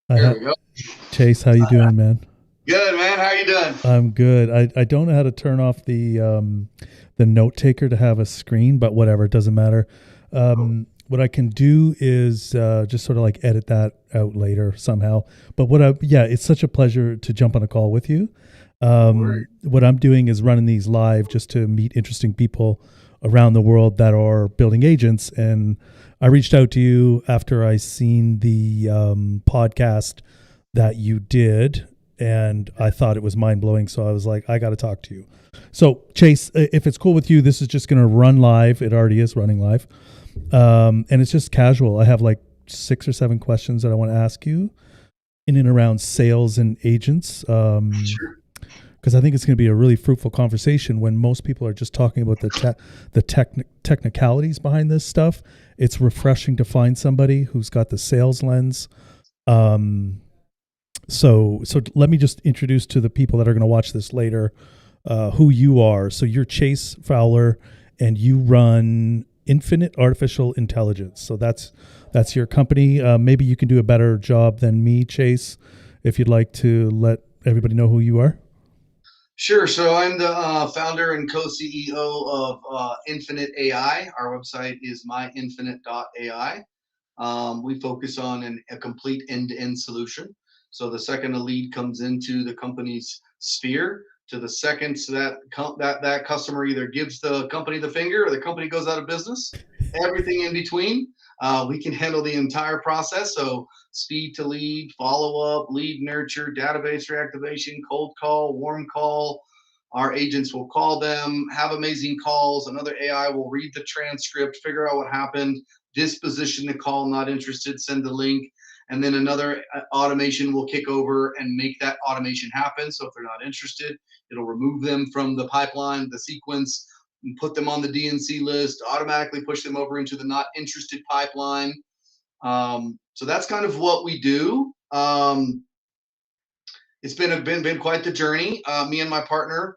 I There ha- we go. Chase, how you doing, man? Good, man. How you doing? I'm good. I don't know how to turn off the note taker to have a screen, but whatever, it doesn't matter. Cool. What I can do is just sort of like edit that out later somehow. But yeah, it's such a pleasure to jump on a call with you. No worries. What I'm doing is running these live just to meet interesting people around the world that are building agents. And I reached out to you after I seen the podcast that you did, and I thought it was mind blowing. So I was like, I got to talk to you. So Chase, if it's cool with you, this is just going to run live. It already is running live, and it's just casual. I have like 6 or 7 questions that I want to ask you in and around sales and agents. Sure. Because I think it's going to be a really fruitful conversation when most people are just talking about the technicalities behind this stuff. It's refreshing to find somebody who's got the sales lens. Um, so let me just introduce to the people that are going to watch this later who you are. So you're Chase Fowler, and you run Infinite Artificial Intelligence. So that's your company. Maybe you can do a better job than me, Chase, if you'd like to let everybody know who you are. Sure. So I'm the founder and co-CEO of Infinite AI. Our website is myinfinite.ai. We focus on a complete end-to-end solution. So the second a lead comes into the company's sphere, to the second that customer either gives the company the finger or the company goes out of business, everything in between, we can handle the entire process. So speed to lead, follow up, lead nurture, database reactivation, cold call, warm call. Our agents will call them, have amazing calls. Another AI will read the transcript, figure out what happened, disposition the call, not interested, send the link, and then another automation will kick over and make that automation happen. So if they're not interested, it'll remove them from the pipeline, the sequence, and put them on the DNC list, automatically push them over into the not interested pipeline. So that's kind of what we do. It's been quite the journey. Me and my partner,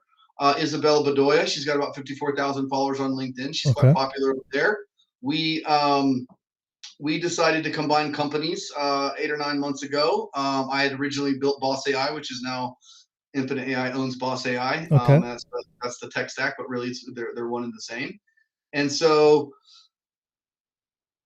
Isabel Bedoya, she's got about 54,000 followers on LinkedIn. She's quite Okay. popular there. We we decided to combine companies 8 or 9 months ago. I had originally built Boss AI, which is now Infinite AI owns Boss AI. Okay. That's the tech stack, but really they're one and the same. And so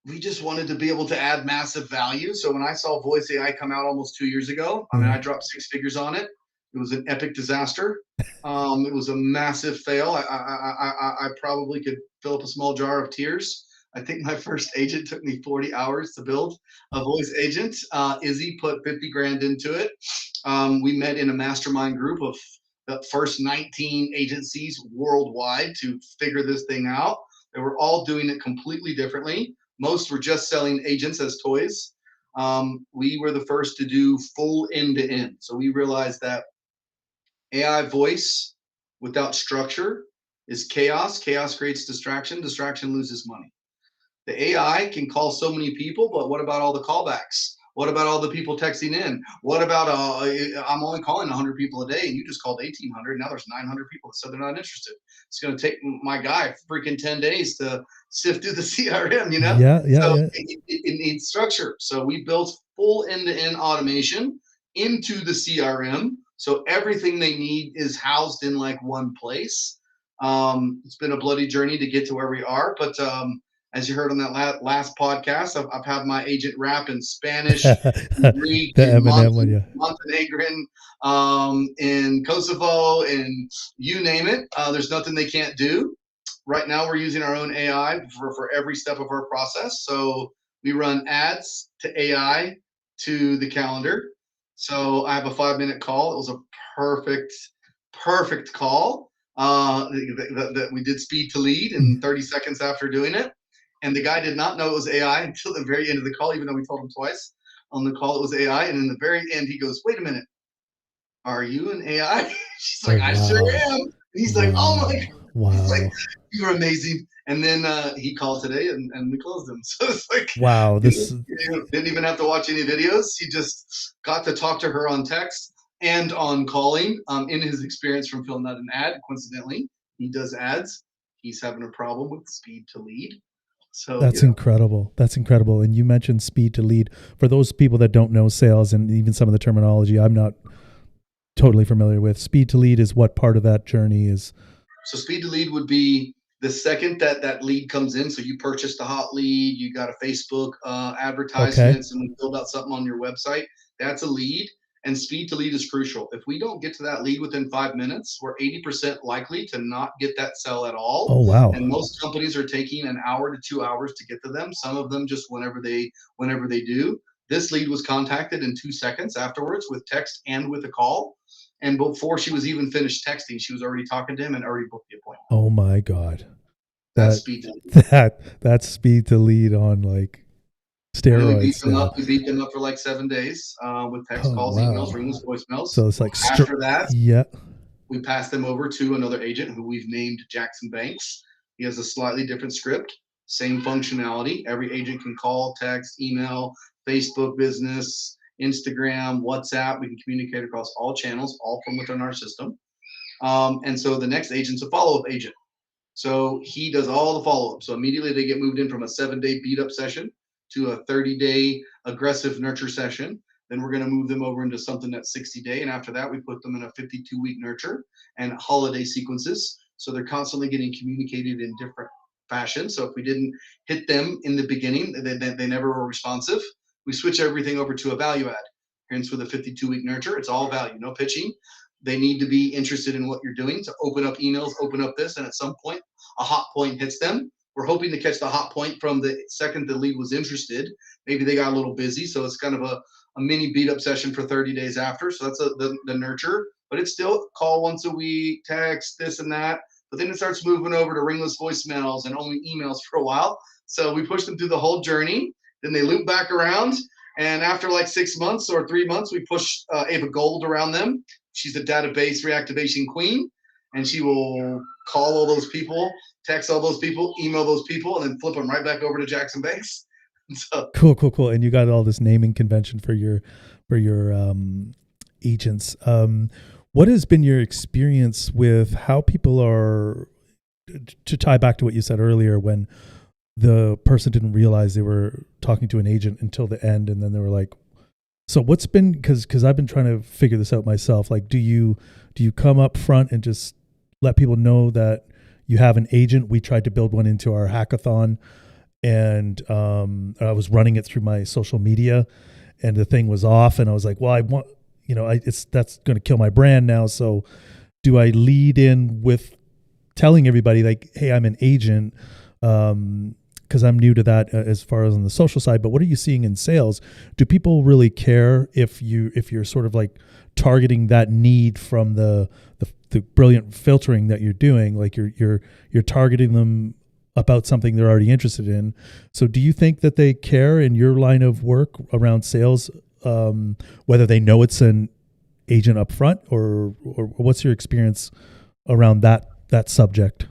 we just wanted to be able to add massive value. So when I saw Voice AI come out almost 2 years ago, I mean, Mm. I dropped 6 figures on it. It was an epic disaster. It was a massive fail. I probably could fill up a small jar of tears. I think my first agent took me 40 hours to build a voice agent. Izzy put 50 grand into it. We met in a mastermind group of the first 19 agencies worldwide to figure this thing out. They were all doing it completely differently. Most were just selling agents as toys. We were the first to do full end to end. So we realized that AI voice without structure is chaos. Chaos creates distraction. Distraction loses money. The AI can call so many people, but what about all the callbacks? What about all the people texting in? What about I'm only calling 100 people a day, and you just called 1,800. Now there's 900 people that said they're not interested. It's going to take my guy freaking 10 days to sift through the CRM, you know? Yeah. Yeah. So Yeah. it needs structure. So we built full end-to-end automation into the CRM. So everything they need is housed in like one place. It's been a bloody journey to get to where we are, but as you heard on that last podcast, I've had my agent rap in Spanish, in The Greek, in Eminem one, yeah. Montenegrin, in Kosovo, and you name it. There's nothing they can't do. Right now, we're using our own AI for every step of our process. So we run ads to AI to the calendar. So I have a 5 minute call. It was a perfect, perfect call that we did speed to lead in 30 seconds after doing it. And the guy did not know it was AI until the very end of the call, even though we told him twice on the call it was AI. And in the very end, he goes, "Wait a minute, are you an AI?" She's Oh like, "I sure wow. am." And he's like, "Oh my God." Wow. He's like, Wow. "You're amazing." And then he called today and we closed him. So it's like, Wow. This didn't even have to watch any videos. He just got to talk to her on text and on calling. In his experience from filling out an ad, coincidentally, he does ads. He's having a problem with speed to lead. So, That's incredible. That's incredible. And you mentioned speed to lead. For those people that don't know sales and even some of the terminology, I'm not totally familiar with. Speed to lead is what part of that journey is? so speed to lead would be the second that that lead comes in. So you purchased a hot lead, you got a Facebook Okay. advertisement, and filled out something on your website. That's a lead. And speed to lead is crucial. If we don't get to that lead within 5 minutes, we're 80% likely to not get that sell at all. Oh, And wow. most companies are taking an hour to 2 hours to get to them. Some of them just whenever they do. This lead was contacted in 2 seconds afterwards with text and with a call. And before she was even finished texting, she was already talking to him and already booked the appointment. Oh my God. That's That speed to lead. that's speed to lead on like And then we beat steroids them now. up. We beat them up for like 7 days with text Oh, calls, emails, wow. ringless voicemails. So it's like After that, yeah. we passed them over to another agent who we've named Jackson Banks. He has a slightly different script, same functionality. Every agent can call, text, email, Facebook business, Instagram, WhatsApp. We can communicate across all channels, all from within our system. And so the next agent's a follow up agent. So he does all the follow up. So immediately they get moved in from a 7 day beat up session to a 30-day aggressive nurture session. Then we're going to move them over into something that's 60-day. And after that, we put them in a 52-week nurture and holiday sequences. So they're constantly getting communicated in different fashion. So if we didn't hit them in the beginning, they never were responsive. We switch everything over to a value add. Hence, with a 52-week nurture, it's all value, no pitching. They need to be interested in what you're doing to open up emails, open up this, and at some point, a hot point hits them. We're hoping to catch the hot point from the second the lead was interested. Maybe they got a little busy, so it's kind of a mini beat up session for 30 days after. So that's the nurture, but it's still call once a week, text, this and that. But then it starts moving over to ringless voicemails and only emails for a while. So we push them through the whole journey. Then they loop back around. And after like 6 months or 3 months, we push Ava Gold around them. She's a database reactivation queen, and she will call all those people, text all those people, email those people, and then flip them right back over to Jackson Banks. So Cool. And you got all this naming convention for your agents. What has been your experience with how people are, to tie back to what you said earlier, when the person didn't realize they were talking to an agent until the end, and then they were like, so what's been, because I've been trying to figure this out myself. Like, do you come up front and just let people know that you have an agent? We tried to build one into our hackathon, and I was running it through my social media, and the thing was off, and I was like, well, I want, that's going to kill my brand now. So do I lead in with telling everybody like, hey, I'm an agent? Because I'm new to that as far as on the social side. But what are you seeing in sales? Do people really care if you're sort of like targeting that need from the brilliant filtering that you're doing? Like you're targeting them about something they're already interested in. So do you think that they care in your line of work around sales, whether they know it's an agent up front, or what's your experience around that subject?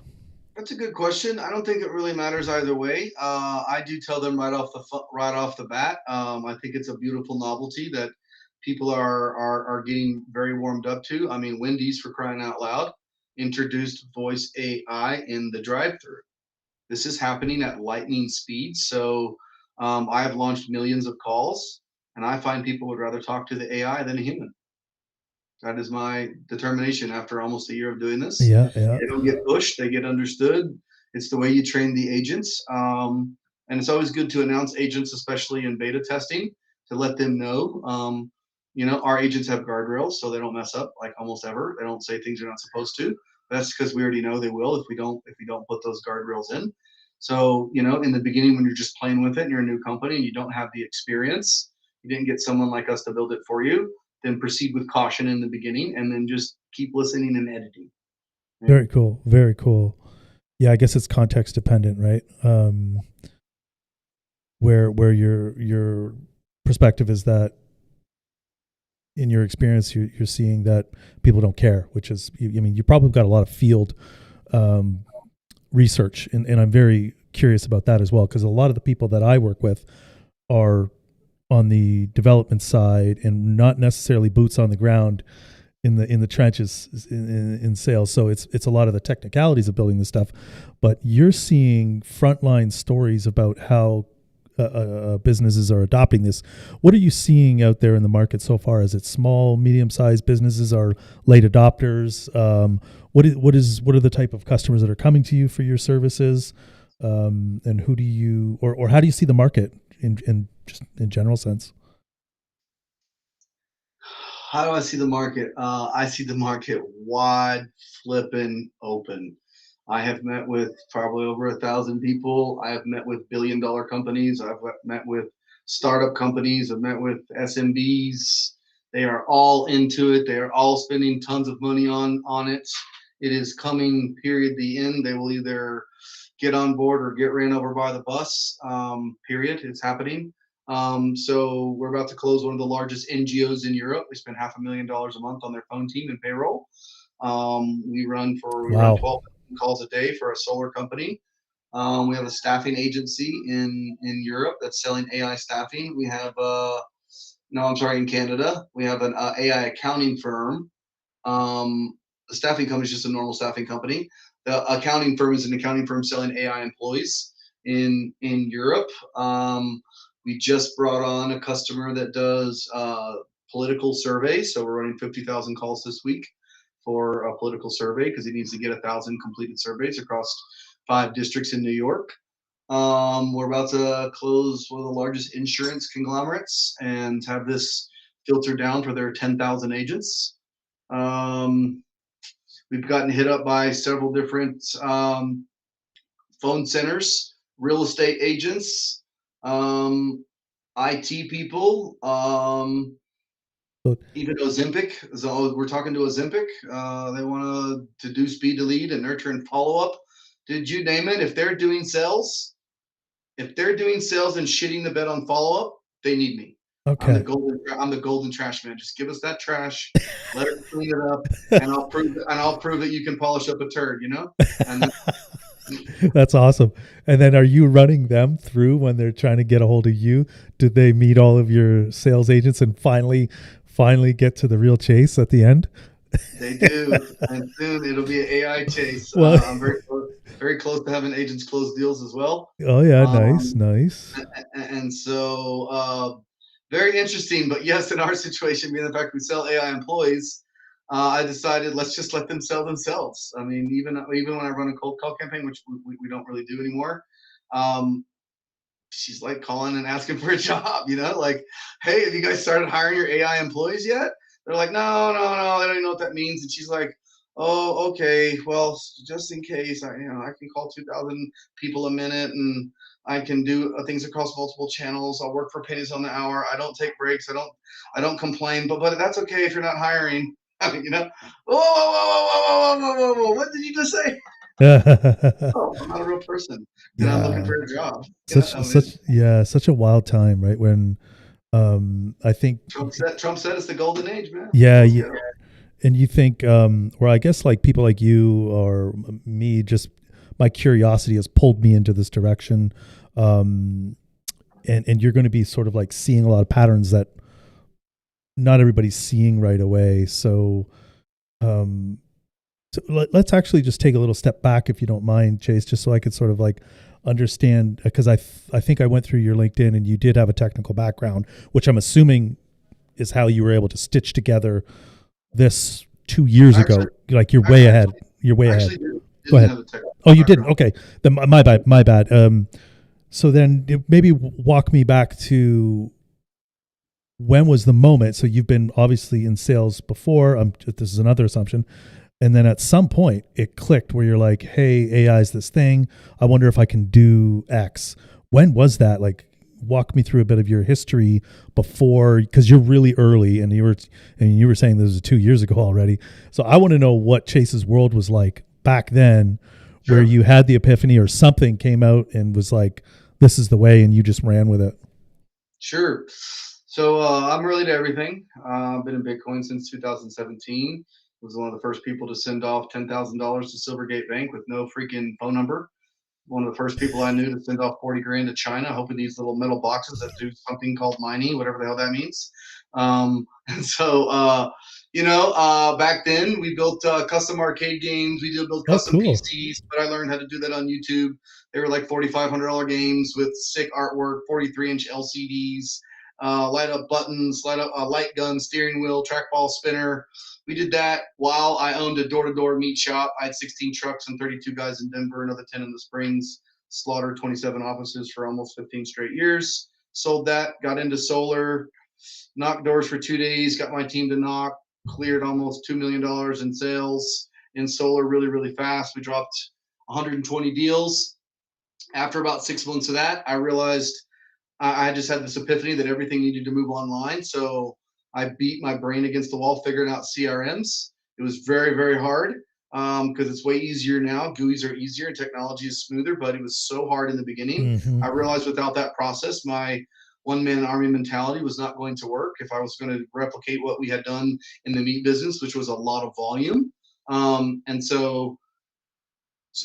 that's a good question. I don't think it really matters either way. I do tell them right off the bat. I think it's a beautiful novelty that people are getting very warmed up to. I mean, Wendy's, for crying out loud, introduced voice AI in the drive-through. This is happening at lightning speed. So I have launched millions of calls, and I find people would rather talk to the AI than a human. That is my determination after almost a year of doing this. Yeah. They don't get pushed, they get understood. It's the way you train the agents. And it's always good to announce agents, especially in beta testing, to let them know. Our agents have guardrails, so they don't mess up like almost ever. They don't say things they're not supposed to. That's because we already know they will if we don't put those guardrails in. So, in the beginning when you're just playing with it and you're a new company and you don't have the experience, you didn't get someone like us to build it for you, then proceed with caution in the beginning and then just keep listening and editing. Yeah. Very cool. Yeah, I guess it's context dependent, right? Where your perspective is that in your experience you're seeing that people don't care, which is, you probably got a lot of field research, and I'm very curious about that as well, because a lot of the people that I work with are on the development side and not necessarily boots on the ground in the trenches in sales. So it's a lot of the technicalities of building this stuff, but you're seeing frontline stories about how businesses are adopting this. What are you seeing out there in the market so far? Is it small, medium-sized businesses or late adopters? What are the type of customers that are coming to you for your services? And who do you or how do you see the market in just in general sense? How do I see the market? I see the market wide flipping open. I have met with probably over 1,000 people. I have met with billion-dollar companies. I've met with startup companies. I've met with SMBs. They are all into it. They are all spending tons of money on it. It is coming. Period. The end. They will either get on board or get ran over by the bus. Period. It's happening. So we're about to close one of the largest NGOs in Europe. They spend $500,000 a month on their phone team and payroll. We run Wow. 12 calls a day for a solar company. We have a staffing agency in Europe that's selling AI staffing. We have no, I'm sorry, in Canada. We have an AI accounting firm. The staffing company is just a normal staffing company. The accounting firm is an accounting firm selling AI employees in Europe. We just brought on a customer that does political surveys. So we're running 50,000 calls this week for a political survey because he needs to get 1,000 completed surveys across 5 districts in New York. We're about to close one of the largest insurance conglomerates and have this filtered down for their 10,000 agents. Um, we've gotten hit up by several different phone centers, real estate agents, IT people, So, even Ozempic. So we're talking to Ozempic. They want to do speed to lead and nurture and follow up. Did you name it? If they're doing sales and shitting the bed on follow up, they need me. okay. I'm the golden trash man. Just give us that trash, let us clean it up, and I'll prove that you can polish up a turd. And then That's awesome. And then are you running them through when they're trying to get a hold of you? Did they meet all of your sales agents and finally get to the real chase at the end? they do, and soon it'll be an AI chase. Well, I'm very close to having agents close deals as well. oh yeah, nice, Um, nice. and so very interesting. But yes, in our situation, being the fact we sell AI employees, I decided let's just let them sell themselves. I mean, even when I run a cold call campaign, which we don't really do anymore, um, she's like calling and asking for a job, like, hey, have you guys started hiring your AI employees yet? They're like, no, no, no, they don't even know what that means. And she's like, oh, okay, well, just in case, I can call 2,000 people a minute, and I can do things across multiple channels. I'll work for pennies on the hour. I don't take breaks. I don't complain, but that's okay if you're not hiring. Whoa, whoa, whoa, whoa, whoa, whoa, whoa, whoa, what did you just say? Oh, I'm not a real person, and I'm looking Yeah. for a job. Such I mean, such a wild time, right? When I think Trump said it's the golden age, man. yeah, Let's go. and you think or I guess like people like you or me, just my curiosity has pulled me into this direction. Um and you're going to be sort of like seeing a lot of patterns that not everybody's seeing right away. Um so let's actually just take a little step back, if you don't mind, Chase, just so I could sort of like understand, because I think I went through your LinkedIn and you did have a technical background, which I'm assuming is how you were able to stitch together this 2 years Actually, ago. Like you're way actually, ahead. You're way ahead. actually Go didn't ahead. have a technical Oh, you didn't. background. Okay. Then my bad. My bad. So then maybe walk me back to when was the moment. So you've been obviously in sales before. This is another assumption. And then at some point it clicked where you're like, hey, AI is this thing. I wonder if I can do X. When was that? Like, walk me through a bit of your history before, because you're really early, and you were saying this was 2 years ago already. So I want to know what Chase's world was like back then, where Sure, you had the epiphany or something came out and was like, this is the way, and you just ran with it. sure. So I'm really to everything. I've been in Bitcoin since 2017. Was one of the first people to send off $10,000 to Silvergate Bank with no freaking phone number. One of the first people I knew to send off 40 grand to China, hoping these little metal boxes that do something called mining, whatever the hell that means. And so, Back then we built custom arcade games. We did build Oh, custom cool. PCs, but I learned how to do that on YouTube. They were like $4,500 games with sick artwork, 43-inch LCDs, light up buttons, light up light gun, steering wheel, trackball spinner. We did that while I owned a door-to-door meat shop. I had 16 trucks and 32 guys in Denver, another 10 in the Springs. Slaughtered 27 offices for almost 15 straight years. Sold that, got into solar, knocked doors for 2 days, got my team to knock, cleared almost $2 million in sales in solar really, really fast. We dropped 120 deals. After about 6 months of that, I realized I just had this epiphany that everything needed to move online. So I beat my brain against the wall figuring out CRMs. It was very, very hard because it's way easier now. GUIs are easier and technology is smoother, but it was so hard in the beginning. Hmm. I realized without that process, my one man army mentality was not going to work if I was going to replicate what we had done in the meat business, which was a lot of volume. And so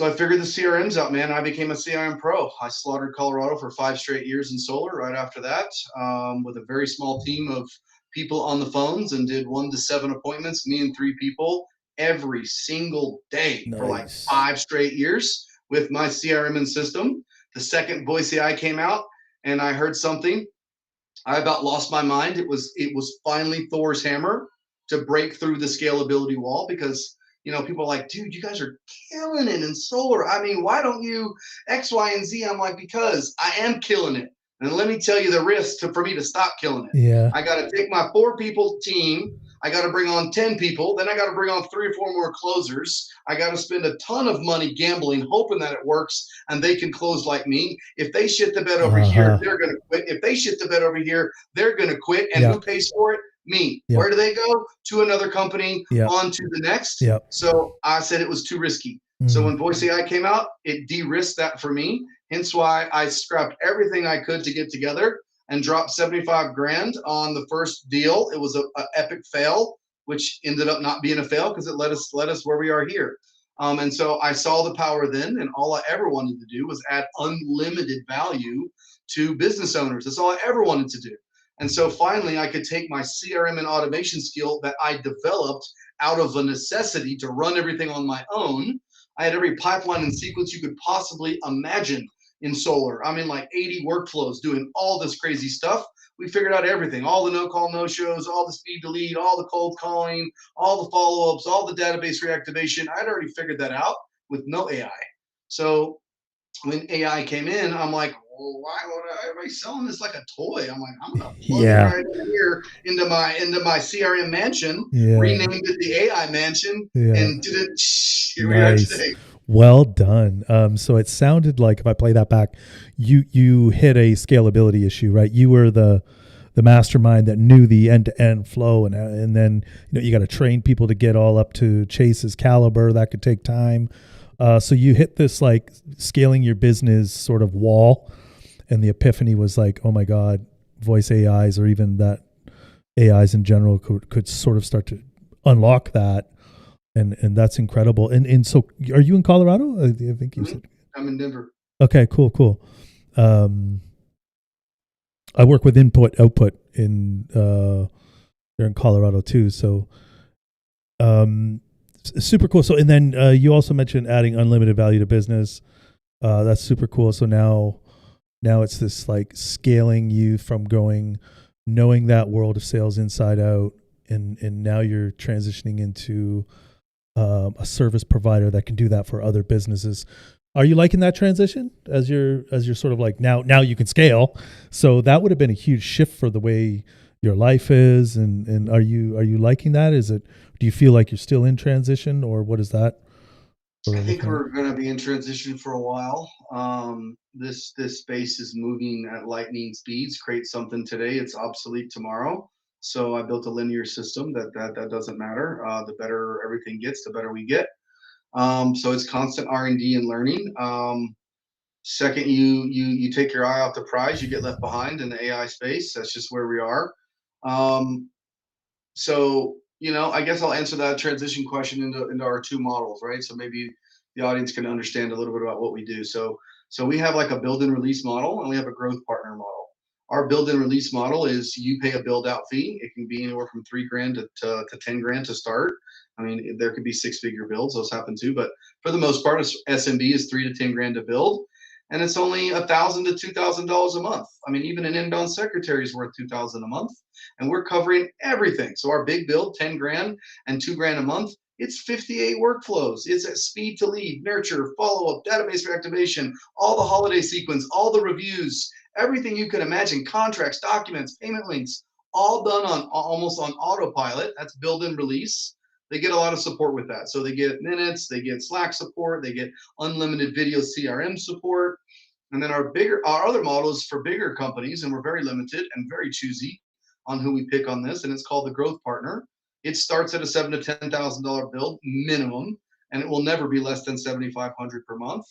I figured the CRMs out, man. I became a CRM pro. I slaughtered Colorado for 5 straight years in solar right after that, with a very small team of people on the phones, and did 1 to 7 appointments, me and 3 people, every single day for like Nice. 5 straight years with my CRM and system. The second Voice AI came out and I heard something, I about lost my mind. It was finally Thor's hammer to break through the scalability wall, because people are like, dude, you guys are killing it in solar. I mean, why don't you X, Y, and Z? I'm like, because I am killing it. And let me tell you the risk for me to stop killing it. Yeah. I got to take my 4 people team. I got to bring on 10 people. Then I got to bring on 3 or 4 more closers. I got to spend a ton of money gambling, hoping that it works and they can close like me. If they shit the bed over Uh here, huh. they're going to quit. If they shit the bed over here, they're going to quit. And who Yep. pays for it? Me. Yep. Where do they go? To another company, Yep. on to the next. Yep. So I said it was too risky. So Mm. when Voice AI came out, it de-risked that for me. Hence why I scrapped everything I could to get together and dropped 75 grand on the first deal. It was a epic fail, which ended up not being a fail because it led us where we are here. And so I saw the power then, and all I ever wanted to do was add unlimited value to business owners. That's all I ever wanted to do. And so finally, I could take my CRM and automation skill that I developed out of a necessity to run everything on my own. I had every pipeline and sequence you could possibly imagine in solar. I mean, like 80 workflows doing all this crazy stuff. We figured out everything, all the no call, no shows, all the speed delete, all the cold calling, all the follow ups, all the database reactivation. I'd already figured that out with no AI. So when AI came in, I'm like, well, why would everybody selling this like a toy? I'm like, I'm gonna plug it Yeah. right in here into my CRM mansion, Yeah. renamed it the AI mansion, Yeah. and did it. Here we are Nice. today. Well done. So it sounded like, if I play that back, you hit a scalability issue, right? You were the mastermind that knew the end to end flow, and then you got to train people to get all up to Chase's caliber. That could take time. So you hit this like scaling your business sort of wall, and the epiphany was like, oh my god, voice AIs, or even that AIs in general could sort of start to unlock that, and that's incredible. And so, are you in Colorado? I think you Mm-hmm. said. I'm in Denver. Okay, cool. Um, I work with input output in here in Colorado too. So um, super cool. So and then you also mentioned adding unlimited value to business. That's super cool. So now it's this like scaling you from going knowing that world of sales inside out, and now you're transitioning into a service provider that can do that for other businesses. Are you liking that transition as you're sort of like now you can scale? So that would have been a huge shift for the way your life is, and are you liking that? Is it, do you feel like you're still in transition, or what is that sort I of think looking at? we're going to be in transition for a while. This space is moving at lightning speeds. Create something today, it's obsolete tomorrow. So I built a linear system that doesn't matter. The better everything gets, the better we get. So it's constant R&D and learning. Second, you take your eye off the prize, you get left behind in the AI space. That's just where we are. Um, so I guess I'll answer that transition question into our two models, right? So maybe the audience can understand a little bit about what we do. So we have like a build and release model, and we have a growth partner model. Our build and release model is you pay a build out fee. It can be anywhere from $3,000 to 10 grand to start. I mean, there could be 6-figure builds; those happen too. But for the most part, SMB is 3 to 10 grand to build, and it's only $1,000 to $2,000 a month. I mean, even an inbound secretary is worth $2,000 a month, and we're covering everything. So our big build, 10 grand and 2 grand a month. It's 58 workflows. It's at speed to lead, nurture, follow up, database reactivation, all the holiday sequence, all the reviews, everything you can imagine, contracts, documents, payment links, all done on almost on autopilot. That's build and release. They get a lot of support with that. So they get minutes, they get Slack support, they get unlimited video CRM support. And then our other model is for bigger companies, and we're very limited and very choosy on who we pick on this. And it's called the Growth Partner. It starts at a $7,000 to $10,000 build minimum, and it will never be less than $7,500 per month.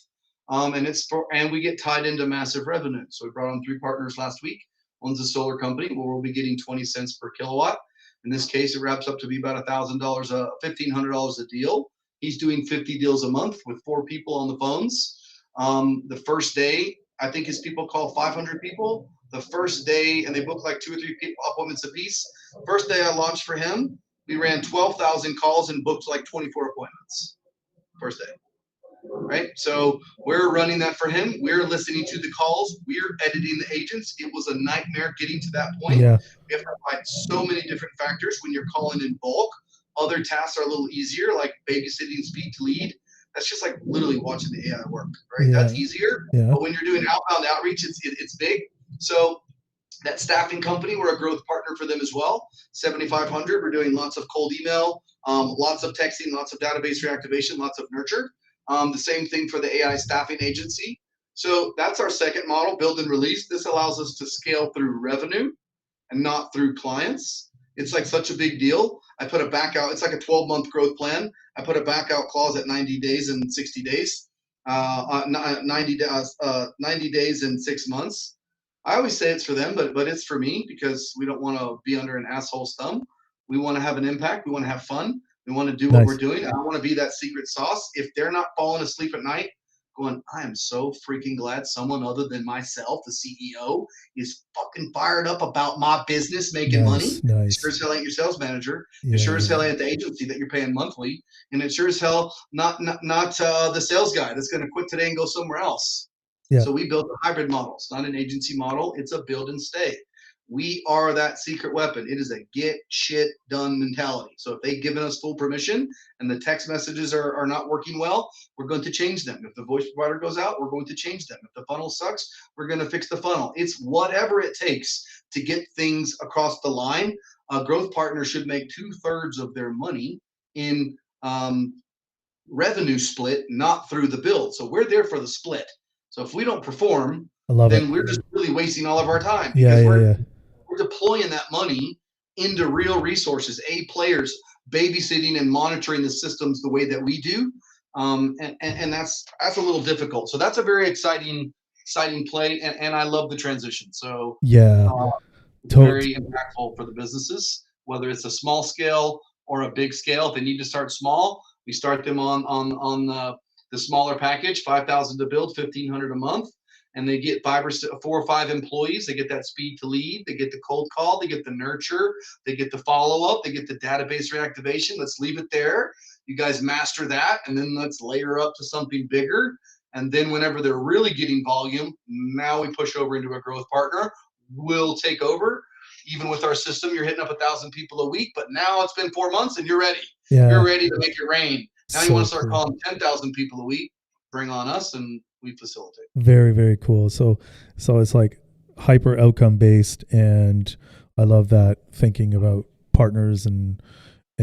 And we get tied into massive revenue. So we brought on 3 partners last week. One's a solar company where we'll be getting 20 cents per kilowatt. In this case, it wraps up to be about $1,000, $1,500 a deal. He's doing 50 deals a month with 4 people on the phones. The first day, I think his people call 500 people. The first day, and they book like 2 or 3 people appointments a piece. First day I launched for him, we ran 12,000 calls and booked like 24 appointments. First day. Right? So we're running that for him. We're listening to the calls. We're editing the agents. It was a nightmare getting to that point. Yeah. We have to find so many different factors when you're calling in bulk. Other tasks are a little easier, like babysitting speed to lead. That's just like literally watching the AI work, right? Yeah. That's easier. Yeah. But when you're doing outbound outreach, it's big. So that staffing company, we're a growth partner for them as well. 7,500. We're doing lots of cold email, lots of texting, lots of database reactivation, lots of nurture. The same thing for the AI staffing agency. So that's our second model, build and release. This allows us to scale through revenue and not through clients. It's like such a big deal. I put a back out. It's like a 12-month growth plan. I put a back out clause at 90 days and 60 days, 90 days and 6 months. I always say it's for them, but it's for me because we don't want to be under an asshole's thumb. We want to have an impact. We want to have fun. We want to do what we're doing. I want to be that secret sauce. If they're not falling asleep at night going, I am so freaking glad someone other than myself, the CEO, is fucking fired up about my business making money. Nice. It sure as hell ain't your sales manager. Yeah, it sure as hell ain't the agency that you're paying monthly. And it sure as hell not the sales guy that's going to quit today and go somewhere else. Yeah. So we built a hybrid model. It's not an agency model. It's a build and stay. We are that secret weapon. It is a get shit done mentality. So if they've given us full permission and the text messages are not working well, we're going to change them. If the voice provider goes out, we're going to change them. If the funnel sucks, we're going to fix the funnel. It's whatever it takes to get things across the line. A growth partner should make 2/3 of their money in revenue split, not through the build. So we're there for the split. So if we don't perform, then we're just really wasting all of our time. We're deploying that money into real resources, players, babysitting and monitoring the systems the way that we do. And that's a little difficult. So that's a very exciting play. And I love the transition. So it's very impactful for the businesses, whether it's a small scale or a big scale. If they need to start small, we start them on the smaller package, 5,000 to build, 1,500 a month. And they get 4 or 5 employees. They get that speed to lead. They get the cold call. They get the nurture. They get the follow up. They get the database reactivation. Let's leave it there. You guys master that, and then let's layer up to something bigger. And then whenever they're really getting volume, now we push over into a growth partner. We'll take over. Even with our system, you're hitting up 1,000 people a week. But now it's been 4 months, and you're ready. Yeah. You're ready to make it rain. Now you want to start calling 10,000 people a week. Bring on us, and we facilitate. Very, very cool. So it's like hyper outcome based, and I love that, thinking about partners and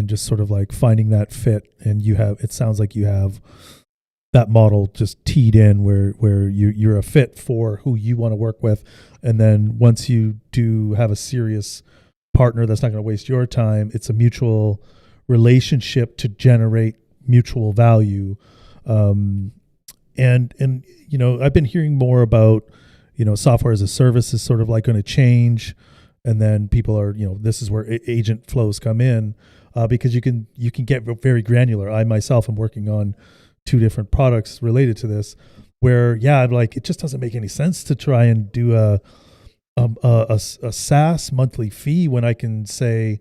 just sort of like finding that fit. And it sounds like you have that model just teed in where you're a fit for who you want to work with. And then once you do have a serious partner that's not going to waste your time, it's a mutual relationship to generate mutual value. And I've been hearing more about, software as a service is sort of like going to change. And then people are, this is where agent flows come in, because you can get very granular. I myself am working on 2 different products related to this where, I'm like, it just doesn't make any sense to try and do a SaaS monthly fee when I can say,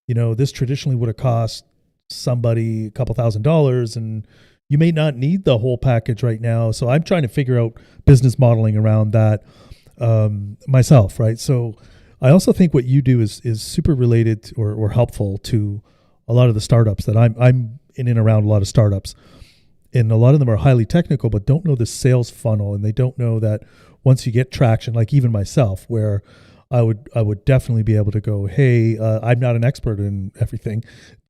this traditionally would have cost somebody a couple $1,000s, and you may not need the whole package right now. So I'm trying to figure out business modeling around that myself, right? So I also think what you do is super related to, or helpful to a lot of the startups that I'm in and around a lot of startups. And a lot of them are highly technical, but don't know the sales funnel, and they don't know that once you get traction, like even myself, where I would definitely be able to go, hey, I'm not an expert in everything.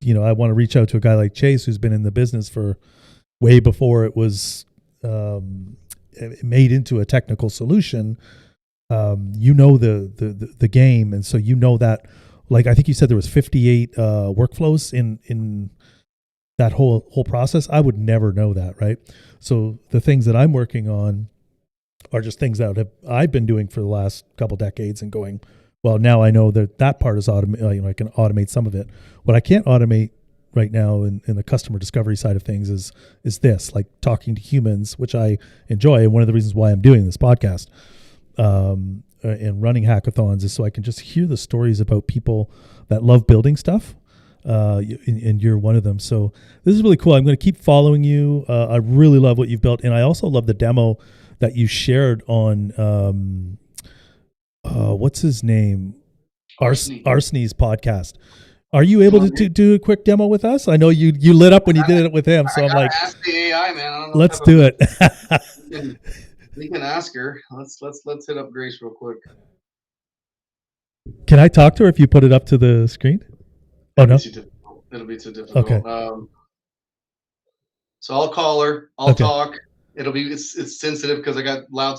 I want to reach out to a guy like Chase, who's been in the business for way before it was made into a technical solution. The game, and so that. Like I think you said there was 58 workflows in that whole process. I would never know that, right? So the things that I'm working on are just things that I've been doing for the last couple decades, and going, well, now I know that part is automated. I can automate some of it. What I can't automate right now in the customer discovery side of things is this, like talking to humans, which I enjoy, and one of the reasons why I'm doing this podcast and running hackathons is so I can just hear the stories about people that love building stuff. And you're one of them. So this is really cool. I'm going to keep following you. I really love what you've built. And I also love the demo that you shared on, what's his name? Arsney's podcast. Are you able to do a quick demo with us? I know you lit up when you did it with him. So I'm like, ask the AI, man. I don't know, let's do it. we can ask her. Let's hit up Grace real quick. Can I talk to her if you put it up to the screen? Oh, no? It'll be too difficult. Okay. So I'll call her. I'll talk. It's sensitive because I got loud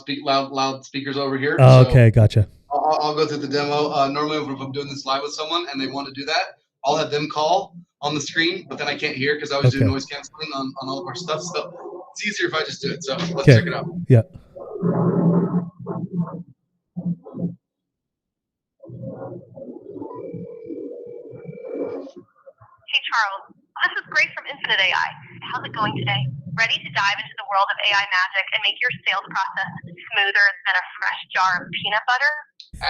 speakers over here. Oh, okay, gotcha. I'll go through the demo. Normally, if I'm doing this live with someone and they want to do that, I'll have them call on the screen, but then I can't hear because I always do noise canceling on all of our stuff. So it's easier if I just do it. So let's check it out. Yeah. Hey, Charles. This is Grace from Infinite AI. How's it going today? Ready to dive into the world of AI magic and make your sales process smoother than a fresh jar of peanut butter?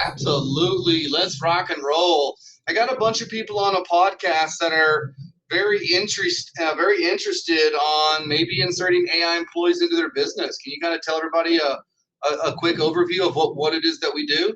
Absolutely. Let's rock and roll. I got a bunch of people on a podcast that are very interested on maybe inserting AI employees into their business. Can you kind of tell everybody a quick overview of what it is that we do?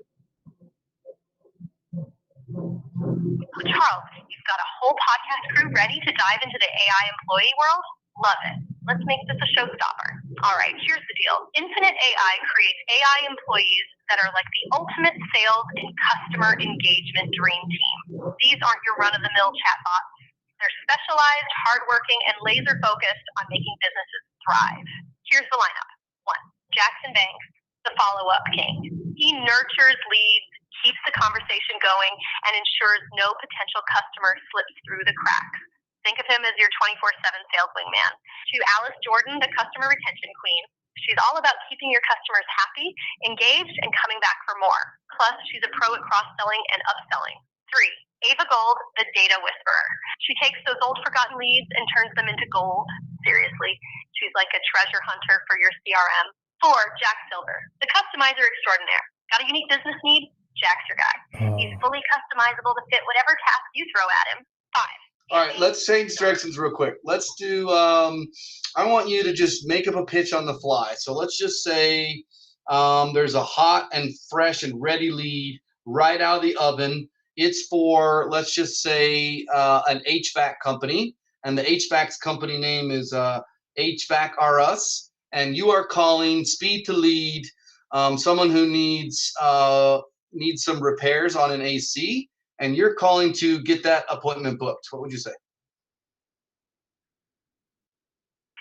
Charles, you've got a whole podcast crew ready to dive into the AI employee world? Love it. Let's make this a showstopper. All right, here's the deal. Infinite AI creates AI employees that are like the ultimate sales and customer engagement dream team. These aren't your run-of-the-mill chatbots. They're specialized, hardworking, and laser-focused on making businesses thrive. Here's the lineup. 1. Jackson Banks, the follow-up king. He nurtures leads, keeps the conversation going, and ensures no potential customer slips through the cracks. Think of him as your 24/7 sales wingman. To Alice Jordan, the customer retention queen. She's all about keeping your customers happy, engaged, and coming back for more. Plus, she's a pro at cross-selling and upselling. 3. Ava Gold, the data whisperer. She takes those old forgotten leads and turns them into gold. Seriously, she's like a treasure hunter for your CRM. 4. Jack Silver, the customizer extraordinaire. Got a unique business need? Jack's your guy. He's fully customizable to fit whatever task you throw at him. 5. All right, let's change directions real quick. Let's do, I want you to just make up a pitch on the fly. So let's just say there's a hot and fresh and ready lead right out of the oven. It's for, let's just say, an HVAC company. And the HVAC's company name is HVAC R Us. And you are calling speed to lead someone who needs some repairs on an AC. And you're calling to get that appointment booked. What would you say?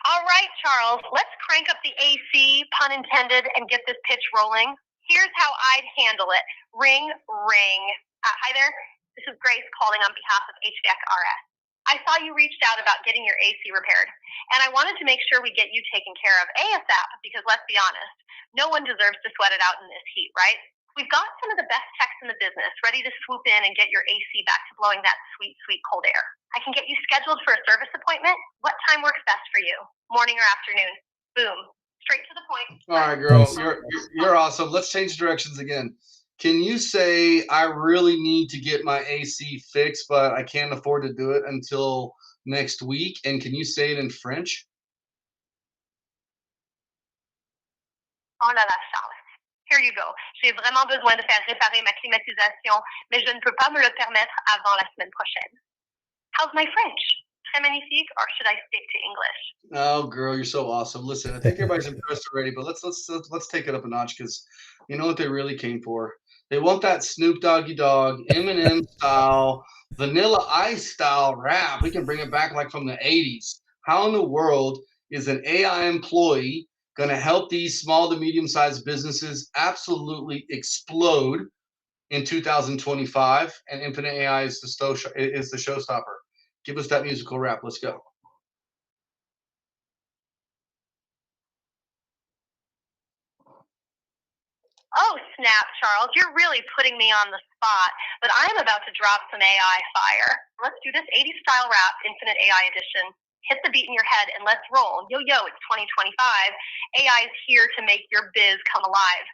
All right, Charles, let's crank up the AC, pun intended, and get this pitch rolling. Here's how I'd handle it. Ring, ring. Hi there. This is Grace calling on behalf of HVAC RS. I saw you reached out about getting your AC repaired, and I wanted to make sure we get you taken care of ASAP because, let's be honest, no one deserves to sweat it out in this heat, right? We've got some of the best techs in the business ready to swoop in and get your AC back to blowing that sweet, sweet cold air. I can get you scheduled for a service appointment. What time works best for you? Morning or afternoon? Boom. Straight to the point. All right, girl. You're awesome. Let's change directions again. Can you say I really need to get my AC fixed, but I can't afford to do it until next week? And can you say it in French? Oh là là, Charles. Here you go. J'ai vraiment besoin de faire réparer ma climatisation, mais je ne peux pas me le permettre avant la semaine prochaine. How's my French? Très magnifique, or should I stick to English? Oh, girl, you're so awesome. Listen, I think everybody's impressed already, but let's take it up a notch because you know what they really came for. They want that Snoop Doggy Dogg, Eminem style, Vanilla Ice style rap. We can bring it back like from the '80s. How in the world is an AI employee going to help these small to medium sized businesses absolutely explode in 2025? And Infinite AI is the showstopper. Give us that musical rap. Let's go. Oh, snap, Charles. You're really putting me on the spot, but I'm about to drop some AI fire. Let's do this 80s style rap, Infinite AI edition. Hit the beat in your head and let's roll. Yo, yo, it's 2025. AI is here to make your biz come alive.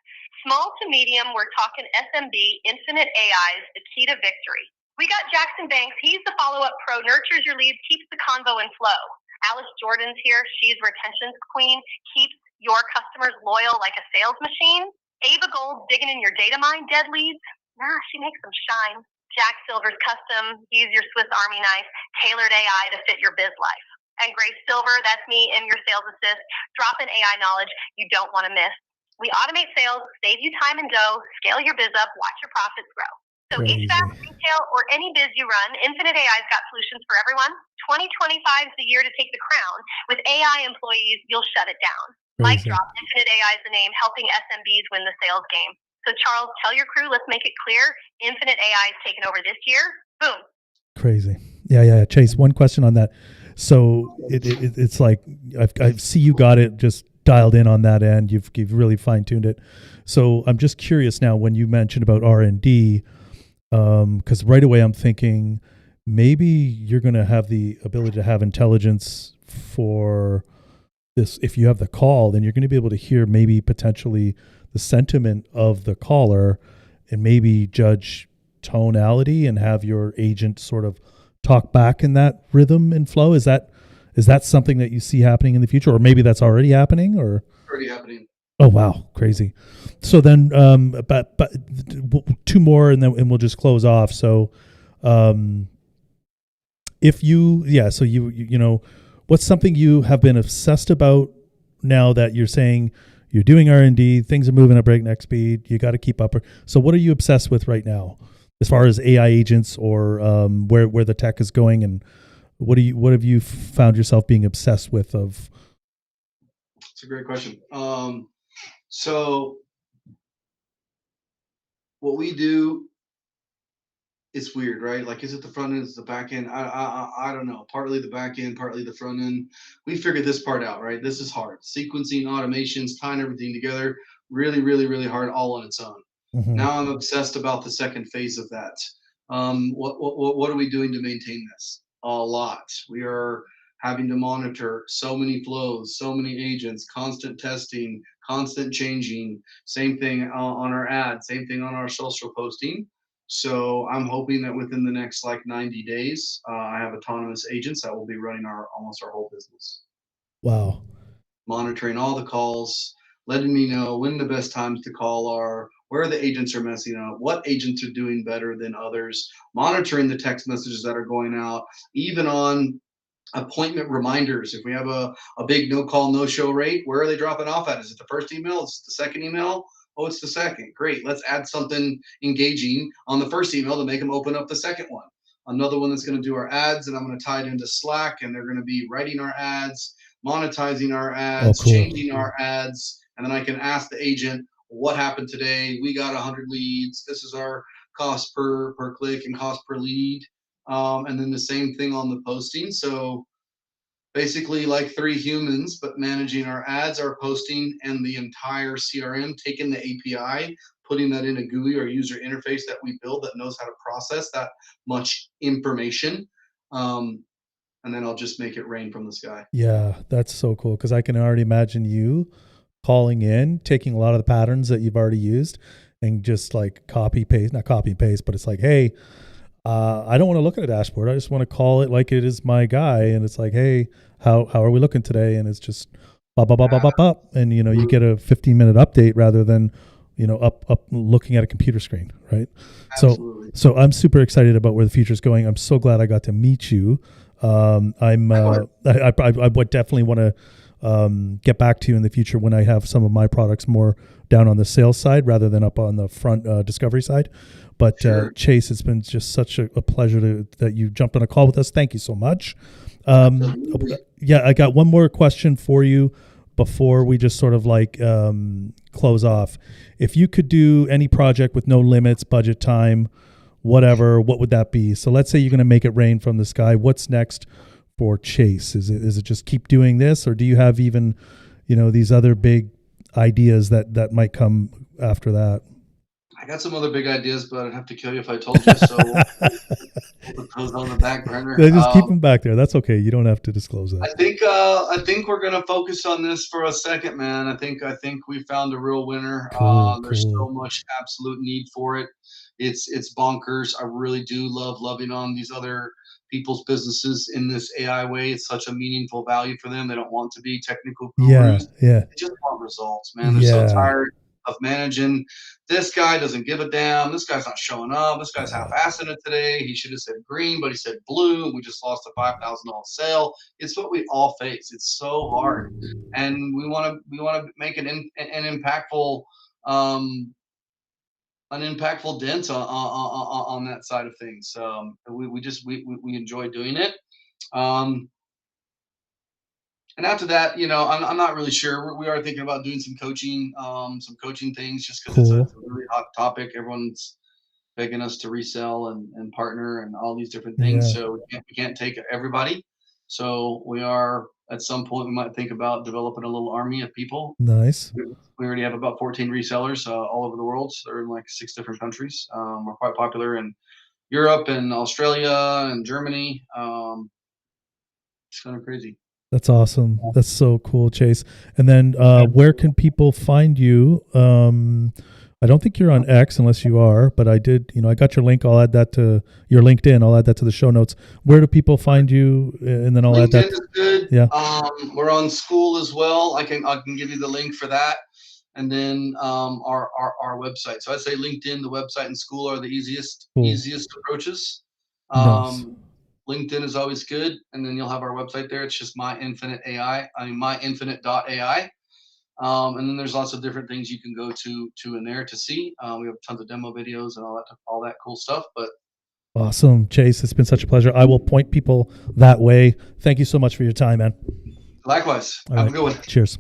Small to medium, we're talking SMB, Infinite AI is the key to victory. We got Jackson Banks. He's the follow-up pro, nurtures your leads, keeps the convo in flow. Alice Jordan's here. She's retention's queen, keeps your customers loyal like a sales machine. Ava Gold digging in your data mine, dead leads? Nah, she makes them shine. Jack Silver's custom, he's your Swiss Army knife, tailored AI to fit your biz life. And Grace Silver, that's me in your sales assist, drop in AI knowledge you don't want to miss. We automate sales, save you time and dough, scale your biz up, watch your profits grow. So Crazy. HVAC, retail, or any biz you run, Infinite AI's got solutions for everyone. 2025 is the year to take the crown. With AI employees, you'll shut it down. Mic Crazy. drop, Infinite AI is the name, helping SMBs win the sales game. So Charles, tell your crew, let's make it clear, Infinite AI is taking over this year. Boom. Crazy. Yeah. Chase, one question on that. So it's like I see you got it just dialed in on that end. You've really fine tuned it. So I'm just curious now when you mentioned about R&D, because right away I'm thinking maybe you're going to have the ability to have intelligence for this. If you have the call, then you're going to be able to hear maybe potentially the sentiment of the caller and maybe judge tonality and have your agent sort of talk back in that rhythm and flow. Is that something that you see happening in the future, or maybe that's already happening? Or Already happening. oh wow, crazy. So then, but two more, and we'll just close off. So, if so you know, what's something you have been obsessed about now that you're saying you're doing R&D, things are moving at breakneck speed, you got to keep up. So, what are you obsessed with right now, as far as AI agents or where the tech is going, and what have you found yourself being obsessed with? Of It's a great question. So what we do, it's weird, right? Like, is it the front end? Is it the back end? I don't know. Partly the back end, partly the front end. We figured this part out, right? This is hard. Sequencing, automations, tying everything together, really, really, really hard, all on its own. Mhm. Now I'm obsessed about the second phase of that. What are we doing to maintain this? A lot. We are having to monitor so many flows, so many agents, constant testing, constant changing. Same thing on our ads, same thing on our social posting. So I'm hoping that within the next like 90 days, I have autonomous agents that will be running almost our whole business, Wow. monitoring all the calls, letting me know when the best times to call are, where the agents are messing up, what agents are doing better than others, monitoring the text messages that are going out, even on appointment reminders. If we have a big no call, no show rate, where are they dropping off at? Is it the first email? Is it the second email? Oh, it's the second. Great. Let's add something engaging on the first email to make them open up the second one. Another one that's going to do our ads, and I'm going to tie it into Slack, and they're going to be writing our ads, monetizing our ads, cool. changing our ads, and then I can ask the agent, what happened today? We got 100 leads. This is our cost per click and cost per lead. And then the same thing on the posting. So basically like three humans, but managing our ads, our posting, and the entire CRM, taking the API, putting that in a GUI or user interface that we build that knows how to process that much information. And then I'll just make it rain from the sky. Yeah, that's so cool, because I can already imagine you calling in, taking a lot of the patterns that you've already used, and just like not copy and paste, but it's like, hey, I don't want to look at a dashboard. I just want to call it like it is my guy. And it's like, hey, how are we looking today? And it's just up. And, you get a 15-minute update rather than, up looking at a computer screen. Right. Absolutely. So I'm super excited about where the future is going. I'm so glad I got to meet you. I would definitely want to get back to you in the future when I have some of my products more down on the sales side rather than up on the front discovery side. But Sure. Chase, it's been just such a pleasure that you jumped on a call with us. Thank you so much. Absolutely. Yeah, I got one more question for you before we just sort of like close off. If you could do any project with no limits, budget, time, whatever, what would that be? So let's say you're going to make it rain from the sky. What's next for Chase? Is it just keep doing this, or do you have even, these other big ideas that might come after that? I got some other big ideas, but I'd have to kill you if I told you. So we'll put those on the back burner. Yeah, just keep them back there. That's okay. You don't have to disclose that. I think we're gonna focus on this for a second, man. I think we found a real winner. There's so much absolute need for it. It's bonkers. I really do love loving on these other people's businesses in this AI way. It's such a meaningful value for them. They don't want to be technical gurus. Yeah. They just want results, man. They're so tired of managing. This guy doesn't give a damn. This guy's not showing up. This guy's half-assing it today. He should have said green, but he said blue. We just lost a $5,000 sale. It's what we all face. It's so hard, and we want to make an impactful dent on that side of things. We enjoy doing it. And after that, I'm not really sure. We are thinking about doing some coaching things, just because it's a really hot topic. Everyone's begging us to resell and partner and all these different things. Yeah. So we can't take everybody. So we are, at some point, we might think about developing a little army of people. Nice. We already have about 14 resellers all over the world. So they're in like 6 different countries. We're quite popular in Europe and Australia and Germany. It's kind of crazy. That's awesome. That's so cool, Chase. And then where can people find you? I don't think you're on X unless you are, but I did, I got your link. I'll add that to your LinkedIn. I'll add that to the show notes. Where do people find you? And then I'll LinkedIn add that. Is good. Yeah. We're on School as well. I can give you the link for that. And then our website. So I'd say LinkedIn, the website, and School are the easiest approaches. Nice. LinkedIn is always good, and then you'll have our website there. It's just myinfinite.ai. And then there's lots of different things you can go to in there to see. We have tons of demo videos and all that cool stuff. But awesome, Chase. It's been such a pleasure. I will point people that way. Thank you so much for your time, man. Likewise. All have right. a good one. Cheers.